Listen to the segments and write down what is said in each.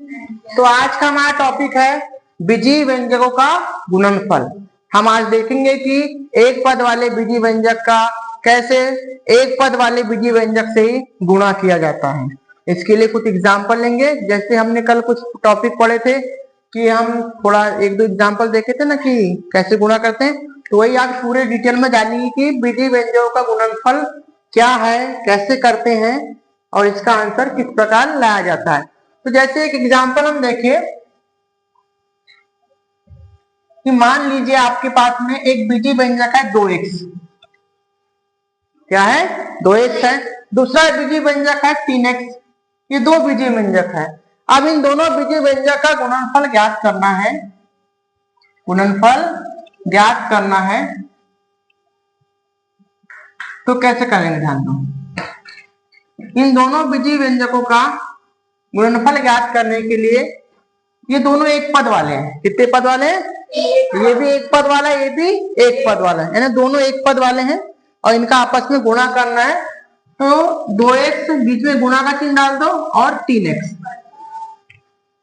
तो आज का हमारा टॉपिक है बीजीय व्यंजकों का गुणनफल। हम आज देखेंगे कि एक पद वाले बीजीय व्यंजक का कैसे एक पद वाले बीजीय व्यंजक से ही गुणा किया जाता है। इसके लिए कुछ एग्जाम्पल लेंगे। जैसे हमने कल कुछ टॉपिक पढ़े थे कि हम थोड़ा एक दो एग्जाम्पल देखे थे ना कि कैसे गुणा करते हैं, तो वही आज पूरे डिटेल में जानेंगे कि बीजीय व्यंजकों का गुणनफल क्या है, कैसे करते हैं और इसका आंसर किस प्रकार लाया जाता है। तो जैसे एक एग्जाम्पल हम देखें कि मान लीजिए आपके पास में एक बीजीय व्यंजक है 2x, क्या है 2x है। दूसरा बीजीय व्यंजक है 3x। ये दो बीजीय व्यंजक है। अब इन दोनों बीजीय व्यंजक का गुणनफल ज्ञात करना है। गुणनफल ज्ञात करना है तो कैसे करेंगे, ध्यान दो। इन दोनों बीजीय व्यंजकों का गुणनफल ज्ञात करने के लिए ये दोनों एक पद वाले हैं। कितने पद वाले हैं? ये भी एक पद वाला है, ये भी एक पद वाला है, यानी दोनों एक पद वाले हैं और इनका आपस में गुणा करना है। तो 2x बीच में गुणा का चिन्ह डाल दो और 3x।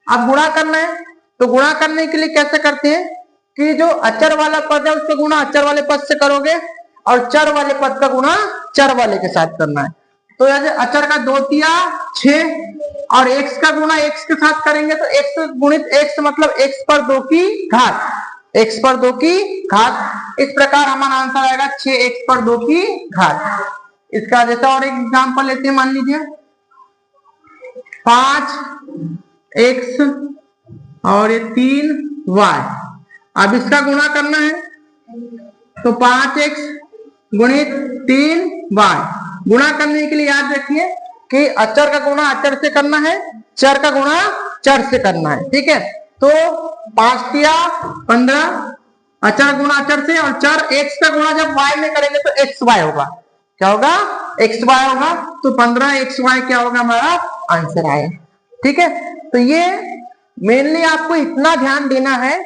अब गुणा करना है तो गुणा करने के लिए कैसे करते हैं कि जो अचर वाला पद है उसका गुणा अचर वाले पद से करोगे और चर वाले पद का गुणा चर वाले के साथ करना है। तो जैसे अचर का 2 तिया 6 और x का गुणा x के साथ करेंगे तो x गुणित x मतलब x पर 2 की घात, x पर 2 की घात। इस प्रकार हमारा आंसर आएगा 6x पर 2 की घात। इसका जैसा और एक एग्जांपल लेते हैं, मान लीजिए 5x और ये 3y। अब इसका गुणा करना है तो 5x गुणित 3y। गुणा करने के लिए याद रखिए कि अचर का गुणा अचर से करना है, चर का गुणा चर से करना है, ठीक है। तो 5 तिया 15, अचर गुणा अचर से, और चर x का गुणा जब y में करेंगे तो xy होगा। क्या होगा? xy होगा। तो 15xy क्या होगा, हमारा आंसर आया, ठीक है। तो ये मेनली आपको इतना ध्यान देना है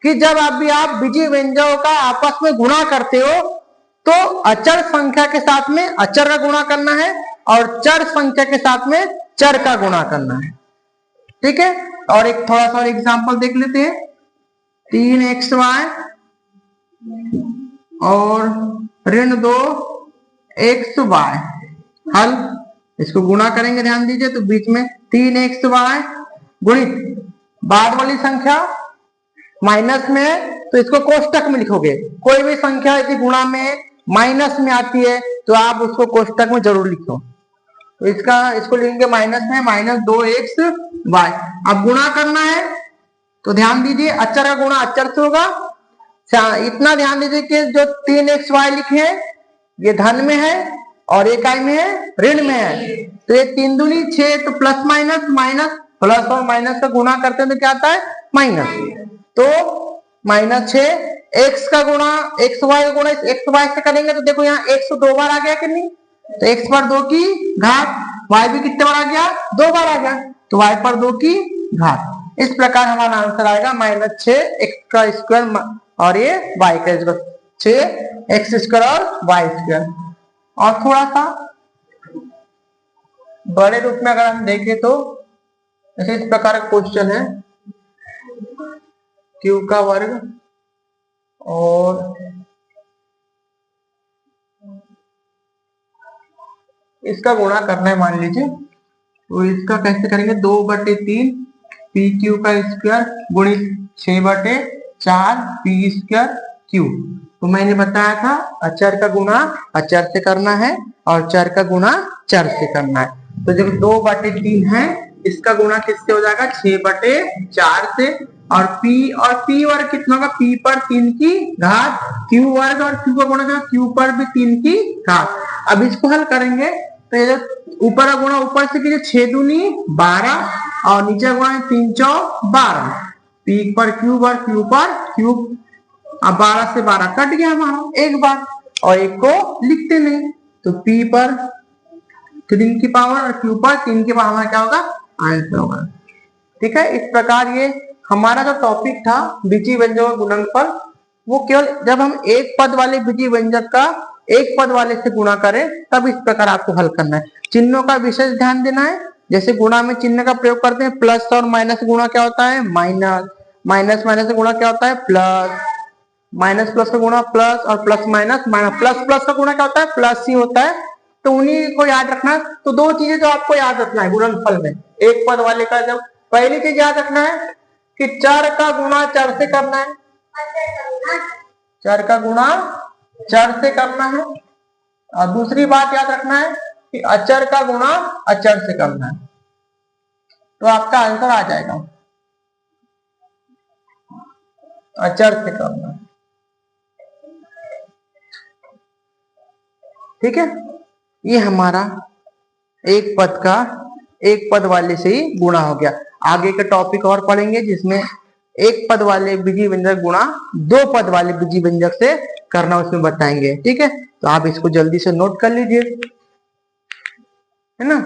कि जब अभी आप बीजीय व्यंजकों का आपस में गुणा करते हो तो अचर संख्या के साथ में अचर का गुणा करना है और चर संख्या के साथ में चर का गुणा करना है, ठीक है। और एक थोड़ा सा एग्जांपल देख लेते हैं। 3xy और ऋण 2xy हल। इसको गुणा करेंगे, ध्यान दीजिए। तो बीच में 3xy गुणित बाद वाली संख्या माइनस में है तो इसको कोष्टक में लिखोगे। कोई भी संख्या यदि गुणा में माइनस में आती है तो आप उसको कोष्टक में जरूर लिखो। तो इसको लिखेंगे माइनस में, -2xy। अब गुणा करना है तो ध्यान दीजिए अचर का गुणा अचर से होगा। इतना ध्यान दीजिए कि जो 3xy लिखे हैं ये धन में है और एक आई में है ऋण में है। तो ये 3 दूनी 6, तो प्लस माइनस माइनस प्लस और माइनस का गुणा करते हैं तो क्या आता है माइनस। तो -6 x का गुणा xy का गुणा xy से करेंगे तो देखो यहाँ x 2 बार आ गया कि नहीं, तो x पर 2 की घात, y भी कितने बार आ गया 2 बार आ गया, तो y पर 2 की घात। इस प्रकार हमारा आंसर आएगा -6x का स्क्वायर और ये y का स्क्वायर, 6x² और y²। और थोड़ा सा बड़े रूप में अगर हम देखें तो इस प्रकार का क्वेश्चन है, q का वर्ग और इसका गुणा करना है मान लीजिए। तो इसका कैसे करेंगे, 2/3 pq का स्क्वायर गुणित 6/4 p²q। तो मैंने बताया था अचर का गुणा अचर से करना है और चर का गुणा चर से करना है। तो जब 2/3 है इसका गुणा किससे हो जाएगा 6/4 से, और p वर्ग कितना होगा, p पर 3 की घात, q वर्ग और q का गुणा q पर भी 3 की घात। अब इसको हल करेंगे तो ये ऊपर का गुणा ऊपर से कीजिए, 6 दूनी 12 और नीचे गुणा 3 चौक 12, p पर q पर q पर q। अब 12 से 12 कट गया हमारा एक बार और एक को लिखते नहीं, तो p पर 3 की पावर और q पर 3 की पावर हमारा क्या होगा, आंसर होगा, ठीक है। इस प्रकार ये हमारा जो टॉपिक था बीजीय व्यंजकों का गुणनफल, वो केवल जब हम एक पद वाले बीजीय व्यंजक का एक पद वाले से गुणा करें तब इस प्रकार आपको हल करना है। चिन्हों का विशेष ध्यान देना है जैसे गुणा में चिन्ह का प्रयोग करते हैं, प्लस और माइनस गुणा क्या होता है, माइनस, माइनस माइनस का गुणा क्या होता है, प्लस, माइनस प्लस का गुणा प्लस, और plus minus minus, plus plus का गुणा क्या होता है, प्लस ही होता है। तो उन्हीं को याद रखना है। तो दो चीजें जो आपको याद रखना है गुणनफल में, एक पद वाले का, जब पहली चीज याद रखना है कि चर का गुणा चर से करना है, चर का गुणा चर से करना है, और दूसरी बात याद रखना है कि अचर का गुणा अचर से करना है। तो आपका आंसर आ जाएगा, अचर से करना है। ठीक है, ये हमारा एक पद का एक पद वाले से ही गुणा हो गया। आगे का टॉपिक और पढ़ेंगे जिसमें एक पद वाले बीजी व्यंजक गुणा दो पद वाले बीजी व्यंजक से करना, उसमें बताएंगे। ठीक है, तो आप इसको जल्दी से नोट कर लीजिए, है ना।